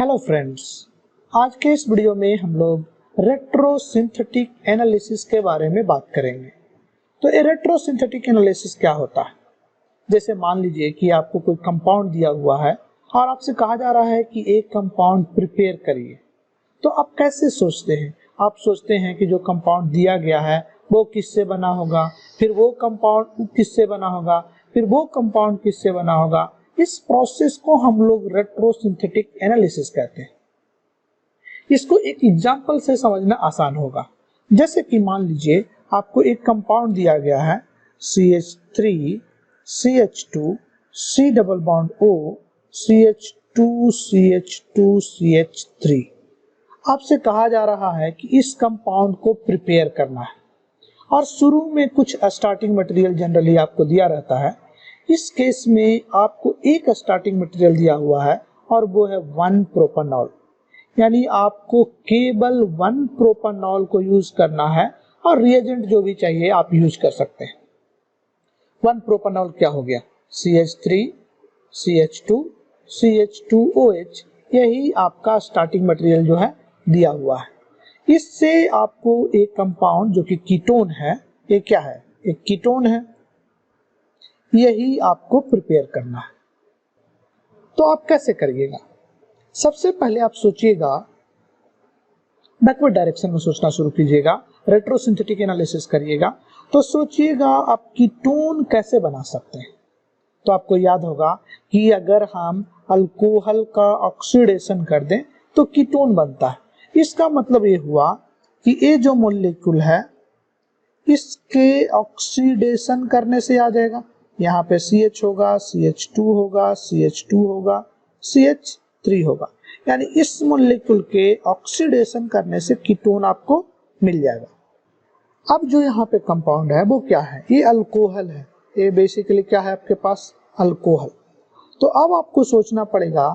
Hello friends, आज के इस वीडियो में हम लोग रेट्रोसिंथेटिक एनालिसिस के बारे में बात करेंगे। तो ये रेट्रोसिंथेटिक एनालिसिस क्या होता है? जैसे मान लीजिए कि आपको कोई कंपाउंड दिया हुआ है और आपसे कहा जा रहा है कि एक कंपाउंड प्रिपेयर करिए, तो आप कैसे सोचते हैं? आप सोचते हैं कि जो कंपाउंड दिया गया है वो किससे बना होगा, फिर वो कंपाउंड किससे बना होगा, फिर वो कंपाउंड किससे बना होगा। इस प्रोसेस को हम लोग रेट्रोसिंथेटिक एनालिसिस कहते हैं। इसको एक एग्जांपल से समझना आसान होगा। जैसे कि मान लीजिए आपको एक कंपाउंड दिया गया है CH3 CH2 C double bond O CH2 CH2 CH3। आपसे कहा जा रहा है कि इस कंपाउंड को प्रिपेयर करना है और शुरू में कुछ स्टार्टिंग मटेरियल जनरली आपको दिया रहता है। इस केस में आपको एक स्टार्टिंग मटेरियल दिया हुआ है और वो है 1 प्रोपानॉल, यानी आपको केवल 1 प्रोपानॉल को यूज करना है और रिएजेंट जो भी चाहिए आप यूज कर सकते हैं। 1 प्रोपानॉल क्या हो गया? CH3 CH2 CH2OH, यही आपका स्टार्टिंग मटेरियल जो है दिया हुआ है। इससे आपको एक कंपाउंड जो कि कीटोन है, ये क्या है? एक कीटोन है, यही आपको प्रिपेयर करना है। तो आप कैसे करिएगा? सबसे पहले आप सोचिएगा, बैकवर्ड डायरेक्शन में सोचना शुरू कीजिएगा, रेट्रोसिंथेटिक एनालिसिस करिएगा। तो सोचिएगा आप कीटोन कैसे बना सकते हैं। तो आपको याद होगा कि अगर हम अल्कोहल का ऑक्सीडेशन कर दें तो कीटोन बनता है। इसका मतलब ये हुआ कि ये जो मॉलिक्यूल है इसके ऑक्सीडेशन करने से आ जाएगा। यहाँ पे CH होगा, CH2 होगा, CH2 होगा, CH3 होगा, यानी इस मॉलिक्यूल के ऑक्सीडेशन करने से कीटोन आपको मिल जाएगा। अब जो यहाँ पे कंपाउंड है वो क्या है? ये अल्कोहल है। ये बेसिकली क्या है आपके पास? अल्कोहल। तो अब आपको सोचना पड़ेगा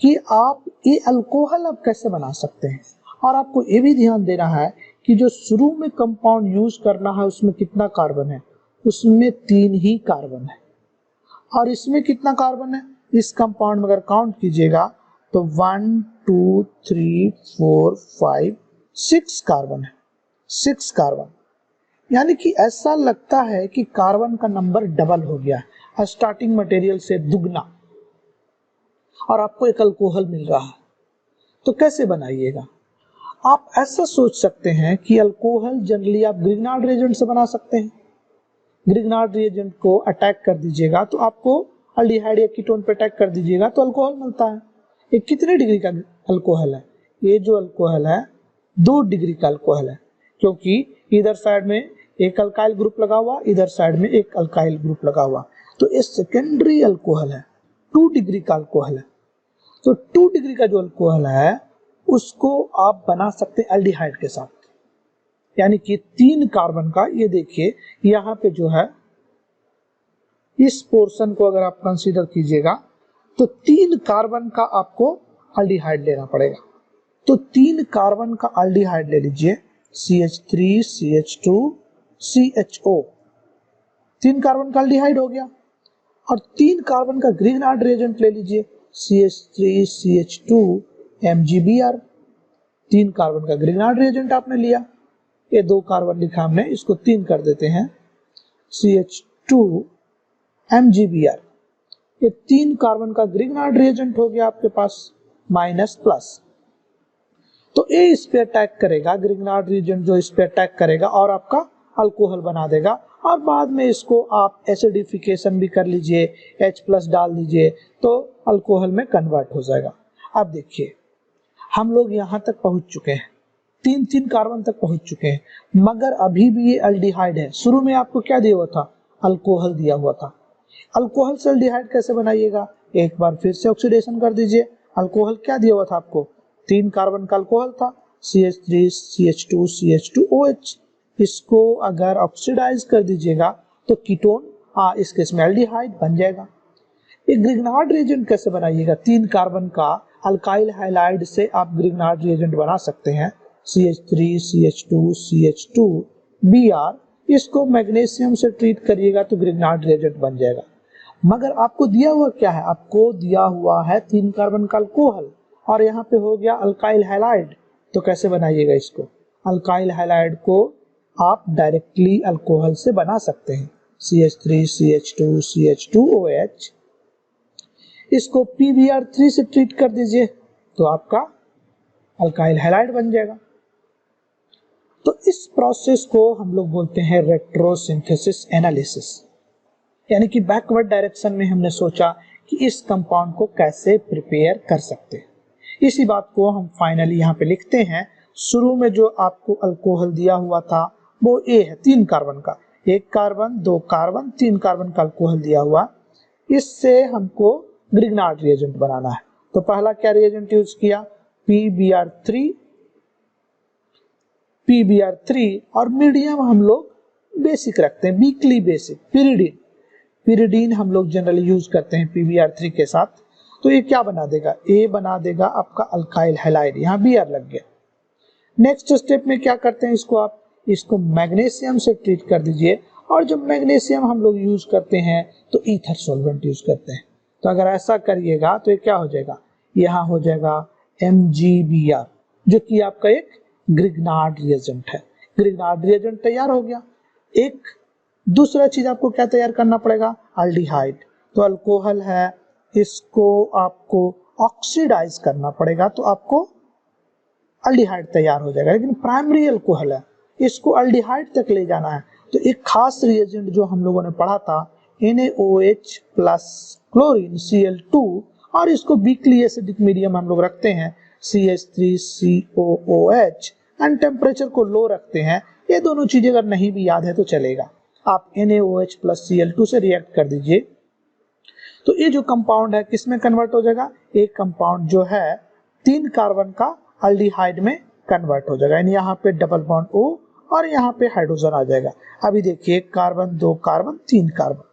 कि आप ये अल्कोहल अब कैसे बना सकते हैं। और आपको ये भी ध्यान देना है कि जो शुरू में कंपाउंड यूज करना है उसमें कितना कार्बन है? उसमें 3 ही कार्बन है। और इसमें कितना कार्बन है? इस कंपाउंड में अगर काउंट कीजिएगा तो 1 2 3 4 5 6 कार्बन है। 6 कार्बन, यानी कि ऐसा लगता है कि कार्बन का नंबर डबल हो गया है, स्टार्टिंग मटेरियल से दुगना, और आपको एक अल्कोहल मिल रहा है। तो कैसे बनाइएगा? आप ऐसा सोच सकते हैं कि अल्कोहल जनरली आप ग्रिग्नार्ड रिएजेंट से बना सकते हैं। ग्रिग्नार्ड रिएजेंट को अटैक कर दीजिएगा तो आपको अल्डिहाइड या कीटोन पे अटैक कर दीजिएगा तो अल्कोहल मिलता है। ये कितने डिग्री का अल्कोहल है? ये जो अल्कोहल है 2 डिग्री का अल्कोहल है, क्योंकि इधर साइड में एक अल्काइल ग्रुप लगा हुआ, इधर साइड में एक अल्काइल ग्रुप लगा हुआ। तो ये सेकेंडरी अल्कोहल है, 2 डिग्री का अल्कोहल है। तो 2 डिग्री का जो अल्कोहल है उसको आप बना सकते हैं एल्डिहाइड के साथ, यानी कि 3 कार्बन का। ये देखिए यहाँ पे जो है इस पोर्शन को अगर आप कंसीडर कीजिएगा तो 3 कार्बन का आपको एल्डिहाइड लेना पड़ेगा। तो 3 कार्बन का एल्डिहाइड ले लीजिए, CH3 CH2 CHO, 3 कार्बन का एल्डिहाइड हो गया। और 3 कार्बन का ग्रिग्नार्ड रिएजेंट ले लीजिए, CH3 CH2 MgBr, 3 कार्बन का ग्रिग्नार्ड रिएजेंट आपने लिया। ये 2 कार्बन लिखा हमने, इसको 3 कर देते हैं, CH2 MgBr। ये 3 कार्बन का ग्रिग्नार्ड रिएजेंट हो गया आपके पास, माइनस प्लस। तो ये इस पे अटैक करेगा, ग्रिग्नार्ड रिएजेंट जो इस पे अटैक करेगा और आपका अल्कोहल बना देगा। और बाद में इसको आप एसिडिफिकेशन भी कर लीजिए, H+ डाल दीजिए तो अल्कोहल में कन्वर्ट हो जाएगा। अब देखिए हम लोग यहाँ तक पहुंच चुके हैं, 3 कार्बन तक पहुंच चुके हैं, मगर अभी भी ये एल्डिहाइड है। शुरू में आपको क्या दिया हुआ था? अल्कोहल दिया हुआ था। अल्कोहल से एल्डिहाइड कैसे बनाइएगा? एक बार फिर से ऑक्सीडेशन कर दीजिए। अल्कोहल क्या दिया हुआ था आपको? 3 कार्बन का अल्कोहल था, CH3 CH2 CH2OH। इसको अगर ऑक्सीडाइज कर दीजिएगा तो कीटोन, इस केस में एल्डिहाइड बन जाएगा। एक ग्रिग्नार्ड रिएजेंट कैसे बनाइएगा? 3 कार्बन का अल्काइल हैलाइड से आप ग्रिग्नार्ड रिएजेंट बना सकते हैं, CH3 CH2 CH2Br। इसको मैग्नीशियम से ट्रीट करिएगा तो ग्रिग्नार्ड रिएजेंट बन जाएगा। मगर आपको दिया हुआ क्या है? आपको दिया हुआ है 3 कार्बन का अल्कोहल और यहाँ पे हो गया अल्काइल हैलाइड। तो कैसे बनाइएगा इसको? अल्काइल हैलाइड को आप डायरेक्टली अल्कोहल से बना सकते हैं, CH3 CH2 CH2OH। इसको PBr3 से ट्रीट कर दीजिए तो आपका अल्काइल हैलाइड बन जाएगा। तो इस प्रोसेस को हम लोग बोलते हैं रेट्रोसिंथेसिस एनालिसिस, यानी कि बैकवर्ड डायरेक्शन में हमने सोचा कि इस कंपाउंड को कैसे प्रिपेयर कर सकते हैं। इसी बात को हम फाइनली यहाँ पे लिखते हैं। शुरू में जो आपको अल्कोहल दिया हुआ था वो A है, 3 कार्बन का, 1 कार्बन 2 कार्बन 3 कार्बन का अल्कोहल दिया हुआ। इससे हमको ग्रिग्नार्ड रिएजेंट बनाना है। तो पहला क्या रिएजेंट यूज किया? PBr3 और मीडियम हम लोग बेसिक रखते हैं, वीकली बेसिक, पिरिडीन हम लोग जनरली यूज करते हैं PBr3 के साथ। तो ये क्या बना देगा? A बना देगा आपका अल्काइल हैलाइड, यहाँ Br लग गया। नेक्स्ट स्टेप में क्या करते हैं? इसको मैग्नीशियम से ट्रीट कर दीजिए, और जब मैग्नीशियम हम लोग यूज करते हैं तो ईथर सॉल्वेंट यूज करते हैं। तो अगर ऐसा करिएगा तो ये क्या हो जाएगा? यहाँ हो जाएगा MgBr, जो कि आपका एक ग्रिग्नार्ड रिएजेंट है। ग्रिग्नार्ड रिएजेंट तैयार हो गया। एक दूसरा चीज आपको क्या तैयार करना पड़ेगा? अल्डिहाइड। तो अल्कोहल है, इसको आपको ऑक्सीडाइज करना पड़ेगा, तो आपको अल्डिहाइड तैयार हो जाएगा। लेकिन प्राइमरी अल्कोहल है, इसको अल्डिहाइड तक ले जाना है। तो एक खास रिएजेंट जो हम लोगों ने पढ़ा था, NaOH प्लस क्लोरीन Cl2, और इसको वीकली एसिडिक मीडियम हम लोग रखते हैं CH3COOH, एंड टेम्परेचर को लो रखते हैं। ये दोनों चीजें अगर नहीं भी याद है तो चलेगा, आप NaOH प्लस Cl2 से रिएक्ट कर दीजिए। तो ये जो कंपाउंड है किस में कन्वर्ट हो जाएगा? एक कंपाउंड जो है 3 कार्बन का अल्डिहाइड में कन्वर्ट हो जाएगा, यानी यहाँ पे डबल बॉन्ड O और यहाँ पे हाइड्रोजन आ जाएगा। अभी देखिए 1 कार्बन 2 कार्बन 3 कार्बन।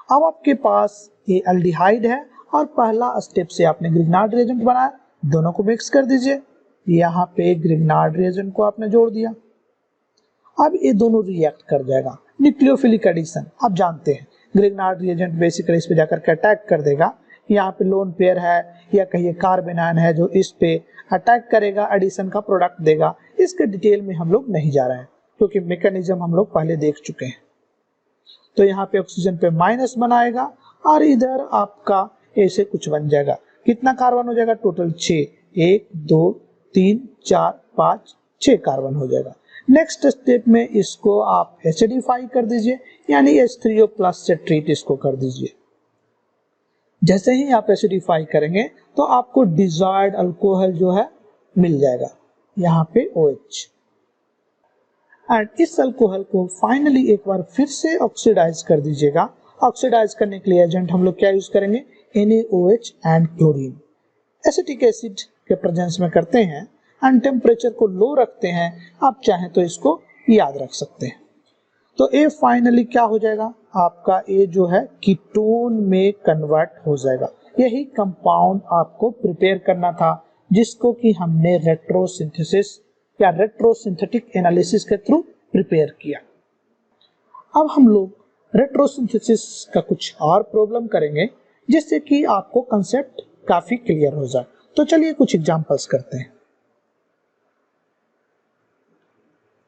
अब आपके पास ये अल्डिहाइड है और पहला स्टेप से आपने ग्रिग्नार्ड रिएजेंट बनाया, दोनों को मिक्स कर दीजिए। यहाँ पे ग्रिग्नार्ड रिएजेंट को आपने जोड़ दिया। अब ये दोनों रिएक्ट कर जाएगा, न्यूक्लियोफिलिक एडिशन। आप जानते हैं ग्रिग्नार्ड रिएजेंट बेसिकली इस पे जाकर के अटैक कर देगा। यहाँ पे लोन पेयर है या कहिए कार्बन आयन है जो इस पे अटैक करेगा, एडिशन का प्रोडक्ट देगा। इसके डिटेल में हम लोग नहीं जा रहे हैं क्योंकि मैकेनिज्म हम लोग पहले देख चुके हैं। तो यहाँ पे ऑक्सीजन पे माइनस बनाएगा और इधर आपका ऐसे कुछ बन जाएगा। कितना कार्बन हो जाएगा? टोटल 6, 1 2 3 4 5 6 कार्बन हो जाएगा। नेक्स्ट स्टेप में इसको आप एसिडिफाई कर दीजिए, यानी H3O प्लस से ट्रीट इसको कर दीजिए। जैसे ही आप एसिडिफाई करेंगे तो आपको डिजायर्ड अल्कोहल जो है मिल जाएगा, यहाँ पे OH। एंड इस अल्कोहल को फाइनली एक बार फिर से ऑक्सीडाइज कर दीजिएगा। ऑक्सीडाइज करने के लिए एजेंट हम लोग क्या यूज करेंगे? NaOH and chlorine. Acetic acid के प्रेजेंस में करते हैं एंड टेम्परेचर को लो रखते हैं। आप चाहें तो इसको याद रख सकते हैं। तो ये फाइनली क्या हो जाएगा? आपका ये जो है कीटोन में कन्वर्ट हो जाएगा। यही कंपाउंड आपको प्रिपेयर करना था, जिसको कि हमने रेट्रोसिंथेसिस या रेट्रोसिंथेटिक एनालिसिस के थ्रू प्रिपेयर किया। अब हम लोग रेट्रोसिंथेसिस का कुछ और प्रॉब्लम करेंगे, जिससे कि आपको कंसेप्ट काफी क्लियर हो जाए। तो चलिए कुछ एग्जांपल्स करते हैं।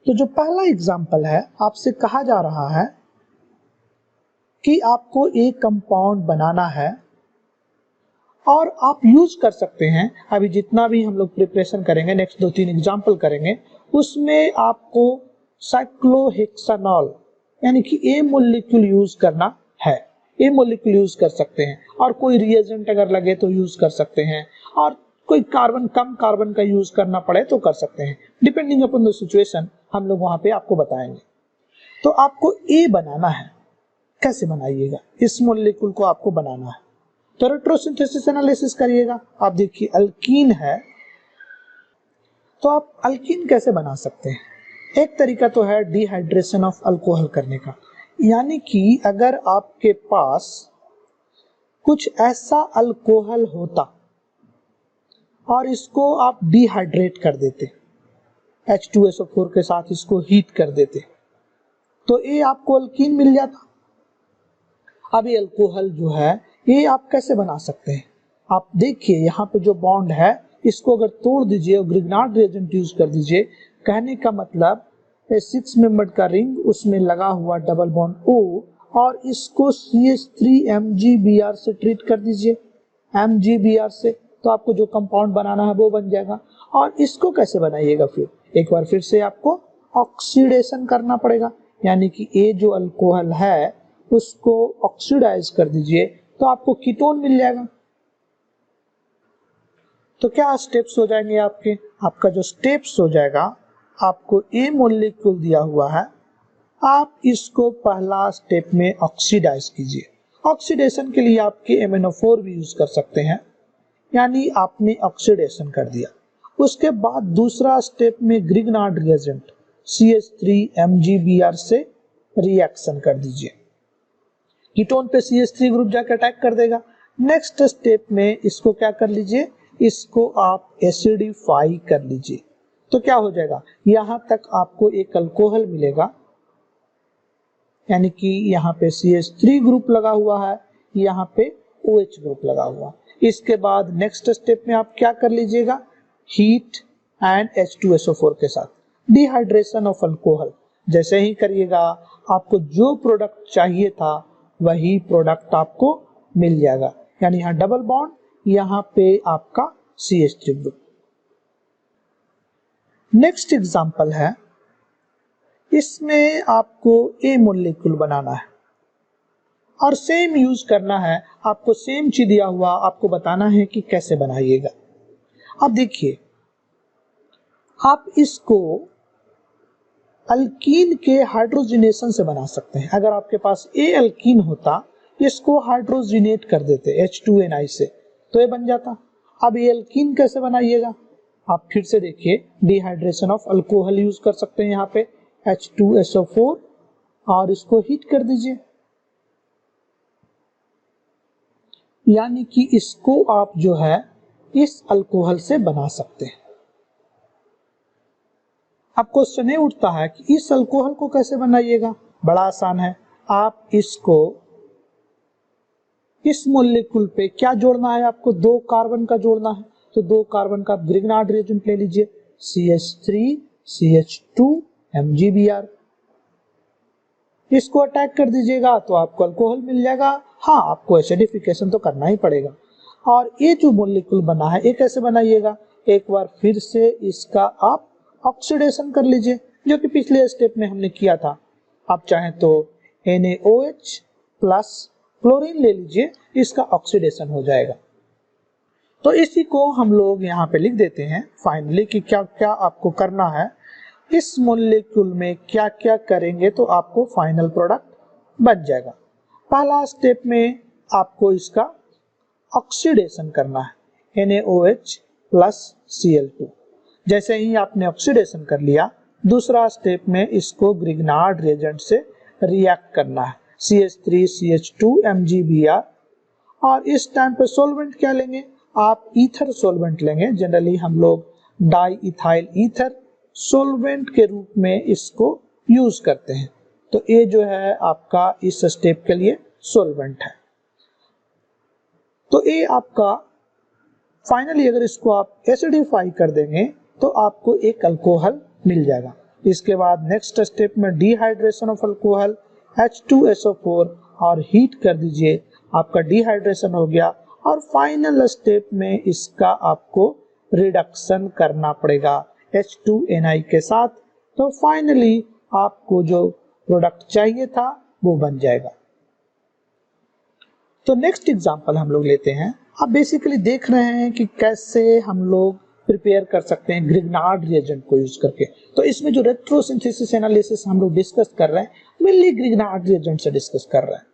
तो जो पहला एग्जांपल है, आपसे कहा जा रहा है कि आपको एक कंपाउंड बनाना है और आप यूज कर सकते हैं। अभी जितना भी हम लोग प्रिपरेशन करेंगे, नेक्स्ट 2-3 एग्जांपल करेंगे, उसमें आपको साइक्लोहेक्सानॉल यानी कि ए मॉलिक्यूल यूज करना है। ए मॉलिक्यूल यूज कर सकते हैं, और कोई रिएजेंट अगर लगे तो यूज कर सकते हैं, और कोई कार्बन कम कार्बन का यूज करना पड़े तो कर सकते हैं। डिपेंडिंग अपॉन द सिचुएशन हम लोग वहां पे आपको बताएंगे। तो आपको ए बनाना है, कैसे बनाइएगा? इस मॉलिक्यूल को आपको बनाना है तो रेट्रोसिंथेसिस एनालिसिस करिएगा। आप देखिए अल्कीन है, तो आप अल्कीन कैसे बना सकते हैं? एक तरीका तो है डिहाइड्रेशन ऑफ अल्कोहल करने का, यानी कि अगर आपके पास कुछ ऐसा अल्कोहल होता और इसको आप डिहाइड्रेट कर देते, H2SO4 के साथ इसको हीट कर देते, तो ये आपको अल्कीन मिल जाता। अब ये अल्कोहल जो है ये आप कैसे बना सकते हैं? आप देखिए यहाँ पे जो बॉन्ड है इसको अगर तोड़ दीजिए और ग्रिग्नार्ड रिएजेंट यूज कर दीजिए, कहने का मतलब 6 मेंबर्ड का रिंग, उसमें लगा हुआ डबल बॉन्ड O, और इसको CH3 MgBr से ट्रीट कर दीजिए, MgBr से, तो आपको जो कंपाउंड बनाना है वो बन जाएगा। और इसको कैसे बनाइएगा, फिर एक बार फिर से आपको ऑक्सीडेशन करना पड़ेगा, यानी कि ये जो अल्कोहल है उसको ऑक्सीडाइज कर दीजिए तो आपको कीटोन मिल जाएगा। तो क्या स्टेप्स हो जाएंगे आपके? आपका जो स्टेप्स हो जाएगा, आपको ए मॉलिक्यूल दिया हुआ है, आप इसको पहला स्टेप में ऑक्सीडाइज कीजिए। ऑक्सीडेशन के लिए आपके MnO4 भी यूज कर सकते हैं, यानी आपने ऑक्सीडेशन कर दिया। उसके बाद दूसरा स्टेप में ग्रिग्नार्ड रिएजेंट CH3 MgBr से रिएक्शन कर दीजिए, कीटोन पे CH3 ग्रुप जाकर अटैक कर देगा। नेक्स्ट स्टेप में इसको क्या कर लीजिए, इसको आप एसिडिफाई कर लीजिए। तो क्या हो जाएगा, यहां तक आपको एक अल्कोहल मिलेगा, यानी कि यहाँ पे CH3 ग्रुप लगा हुआ है, यहाँ पे OH ग्रुप लगा हुआ। इसके बाद नेक्स्ट स्टेप में आप क्या कर लीजिएगा, हीट एंड H2SO4 के साथ डिहाइड्रेशन ऑफ अल्कोहल। जैसे ही करिएगा, आपको जो प्रोडक्ट चाहिए था वही प्रोडक्ट आपको मिल जाएगा, यानी यहाँ डबल बॉन्ड, यहाँ पे आपका CH3 ग्रुप। नेक्स्ट एग्जांपल है, इसमें आपको ए मॉलिक्यूल बनाना है और सेम यूज करना है, आपको सेम चीज दिया हुआ, आपको बताना है कि कैसे बनाइएगा। अब देखिए, आप इसको अल्कीन के हाइड्रोजिनेशन से बना सकते हैं। अगर आपके पास ए अल्कीन होता, इसको हाइड्रोजिनेट कर देते H2NI से, तो ये बन जाता। अब ये अल्कीन कैसे बनाइएगा, आप फिर से देखिए, डिहाइड्रेशन ऑफ अल्कोहल यूज कर सकते हैं, यहाँ पे H2SO4, और इसको हीट कर दीजिए, यानी कि इसको आप जो है इस अल्कोहल से बना सकते हैं। अब क्वेश्चन ये उठता है कि इस अल्कोहल को कैसे बनाइएगा। बड़ा आसान है, आप इसको इस मॉलिक्यूल पे क्या जोड़ना है, आपको 2 कार्बन का जोड़ना है। तो 2 कार्बन का ग्रिग्नार्ड रिएजेंट ले लीजिए, CH3 CH2 MgBr, इसको अटैक कर दीजिएगा तो आपको अल्कोहल मिल जाएगा। हाँ, आपको एसिडिफिकेशन तो करना ही पड़ेगा। और ये जो मॉलिक्यूल बना है, ये कैसे बनाइएगा, एक बार फिर से इसका आप ऑक्सीडेशन कर लीजिए, जो कि पिछले स्टेप में हमने किया था। आप चाहें तो NaOH प्लस क्लोरीन ले लीजिए, इसका ऑक्सीडेशन हो जाएगा। तो इसी को हम लोग यहाँ पे लिख देते हैं फाइनली कि क्या क्या आपको करना है, इस मॉलिक्यूल में क्या क्या करेंगे तो आपको फाइनल प्रोडक्ट बन जाएगा। पहला स्टेप में आपको इसका ऑक्सीडेशन करना है, NaOH प्लस Cl2। जैसे ही आपने ऑक्सीडेशन कर लिया, दूसरा स्टेप में इसको ग्रिग्नार्ड रिएजेंट से रिएक्ट करना है, CH3 CH2 MgBr। और इस टाइम पे सॉल्वेंट क्या लेंगे, आप ईथर सॉल्वेंट लेंगे। जनरली हम लोग डाई इथाइल ईथर सॉल्वेंट के रूप में इसको यूज करते हैं। तो ये जो है आपका इस स्टेप के लिए सॉल्वेंट है। तो ये आपका फाइनली अगर इसको आप एसिडिफाई कर देंगे तो आपको एक अल्कोहल मिल जाएगा। इसके बाद नेक्स्ट स्टेप में डिहाइड्रेशन ऑफ अल्कोहल H2SO4 और हीट कर दीजिए, आपका डिहाइड्रेशन हो गया। और फाइनल स्टेप में इसका आपको रिडक्शन करना पड़ेगा H2NI के साथ। तो फाइनली आपको जो प्रोडक्ट चाहिए था वो बन जाएगा। तो नेक्स्ट एग्जांपल हम लोग लेते हैं। आप बेसिकली देख रहे हैं कि कैसे हम लोग प्रिपेयर कर सकते हैं ग्रिग्नार्ड रिएजेंट को यूज करके। तो इसमें जो रेट्रोसिंथेसिस एनालिसिस हम लोग डिस्कस कर रहे हैं, मेनली ग्रिग्नार्ड रिएजेंट से डिस्कस कर रहे हैं।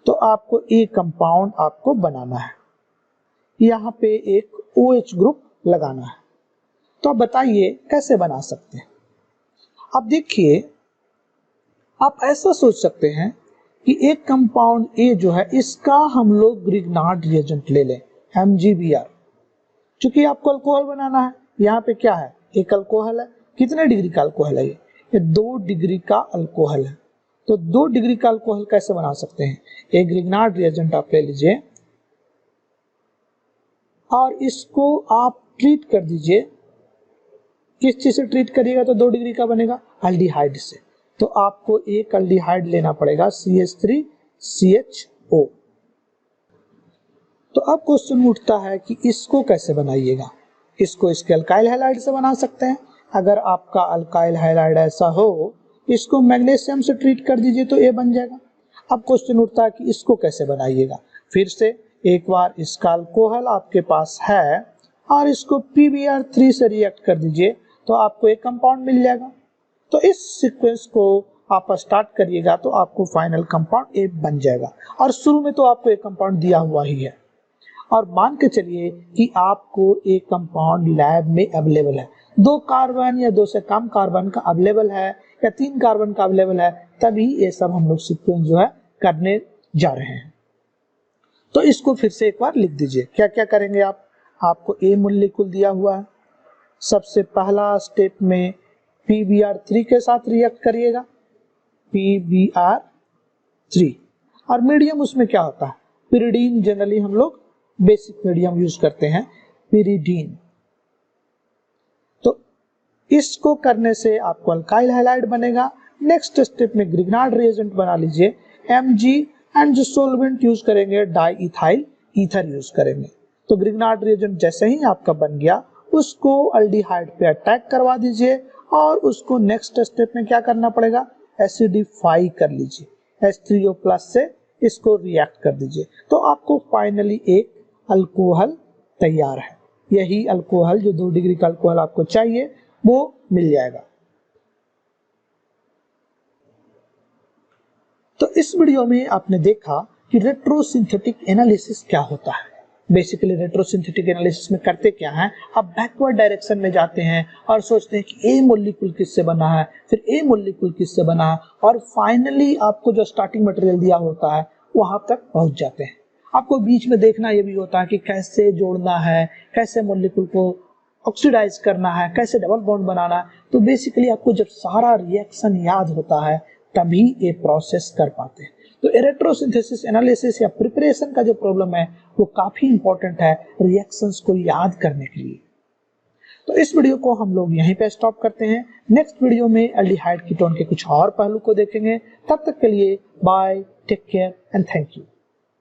तो आपको एक कंपाउंड आपको बनाना है, यहाँ पे एक OH ग्रुप लगाना है। तो आप बताइए कैसे बना सकते हैं। अब देखिए, आप ऐसा सोच सकते हैं कि एक कंपाउंड A जो है, इसका हम लोग ग्रिग्नार्ड रिएजेंट ले लें MgBr। चूंकि आपको अल्कोहल बनाना है, यहाँ पे क्या है, एक अल्कोहल है। कितने डिग्री का अल्कोहल है ये 2 डिग्री का अल्कोहल है। तो 2 डिग्री का अल्कोहल कैसे बना सकते हैं, एक ग्रिग्नार्ड रिएजेंट आप ले लीजिए और इसको आप ट्रीट कर दीजिए, किस चीज से ट्रीट करिएगा तो 2 डिग्री का बनेगा, अल्डिहाइड से। तो आपको एक अल्डिहाइड लेना पड़ेगा CH3CHO। तो अब क्वेश्चन उठता है कि इसको कैसे बनाइएगा। इसको इसके अल्काइल हैलाइड से बना सकते हैं। अगर आपका अल्काइल हैलाइड ऐसा हो, इसको मैग्नीशियम से ट्रीट कर दीजिए तो A बन जाएगा। अब क्वेश्चन उठता है कि इसको कैसे बनाइएगा। फिर से एक बार इसका अल्कोहल आपके पास है और इसको PBr3 से रिएक्ट कर दीजिए तो आपको एक कंपाउंड मिल जाएगा। तो इस सीक्वेंस को आप स्टार्ट करिएगा तो आपको फाइनल कंपाउंड A बन जाएगा। और शुरू में तो आपको एक कंपाउंड दिया हुआ ही है, और मान के चलिए कि आपको एक कंपाउंड लैब में अवेलेबल है, 2 कार्बन या 2 से कम कार्बन का अवेलेबल है या 3 कार्बन का अवेलेबल है, तभी ये सब हम लोग सीक्वेंस जो है करने जा रहे हैं। तो इसको फिर से एक बार लिख दीजिए। क्या क्या करेंगे आप, आपको A मॉलिक्यूल दिया हुआ है, सबसे पहला स्टेप में PBr3 के साथ रिएक्ट करिएगा, PBr3, और मीडियम उसमें क्या होता है, पिरिडीन। जनरली हम लोग बेसिक मीडियम यूज करते हैं, पिरिडीन। तो इसको करने से आपको अल्काइल हैलाइड बनेगा। नेक्स्ट स्टेप में ग्रिग्नार्ड रिएजेंट बना लीजिए, Mg, एंड जो सोल्वेंट यूज करेंगे डाई इथाइल ईथर यूज करेंगे। तो ग्रिग्नार्ड रिएजेंट जैसे ही आपका बन गया, उसको अल्डिहाइड पे अटैक करवा दीजिए और उसको नेक्स्ट स्टेप में क्या करना पड़ेगा, एसिडिफाई कर लीजिए, H3O+ से इसको रिएक्ट कर दीजिए। तो आपको फाइनली एक अल्कोहल तैयार है। यही अल्कोहल, जो 2 डिग्री का अल्कोहल आपको चाहिए, वो मिल जाएगा। तो इस वीडियो में आपने देखा कि रेट्रोसिंथेटिक एनालिसिस क्या होता है। बेसिकली रेट्रोसिंथेटिक एनालिसिस में करते क्या है, आप बैकवर्ड डायरेक्शन में जाते हैं और सोचते हैं कि ए मॉलिक्यूल किससे बना है, फिर ए मॉलिक्यूल किससे बना है, और फाइनली आपको जो स्टार्टिंग मटेरियल दिया होता है वहां तक पहुंच जाते हैं। आपको बीच में देखना ये भी होता है कि कैसे जोड़ना है, कैसे मॉलिक्यूल को ऑक्सीडाइज करना है, कैसे डबल बॉन्ड बनाना है। तो बेसिकली आपको जब सारा रिएक्शन याद होता है तभी ये प्रोसेस कर पाते हैं। तो रेट्रोसिंथेसिस एनालिसिस या प्रिपरेशन का जो प्रॉब्लम है वो काफी इंपॉर्टेंट है रिएक्शंस को याद करने के लिए। तो इस वीडियो को हम लोग यहीं पे स्टॉप करते हैं। नेक्स्ट वीडियो में एल्डिहाइड कीटोन के कुछ और पहलू को देखेंगे। तब तक के लिए bye, take care and thank you.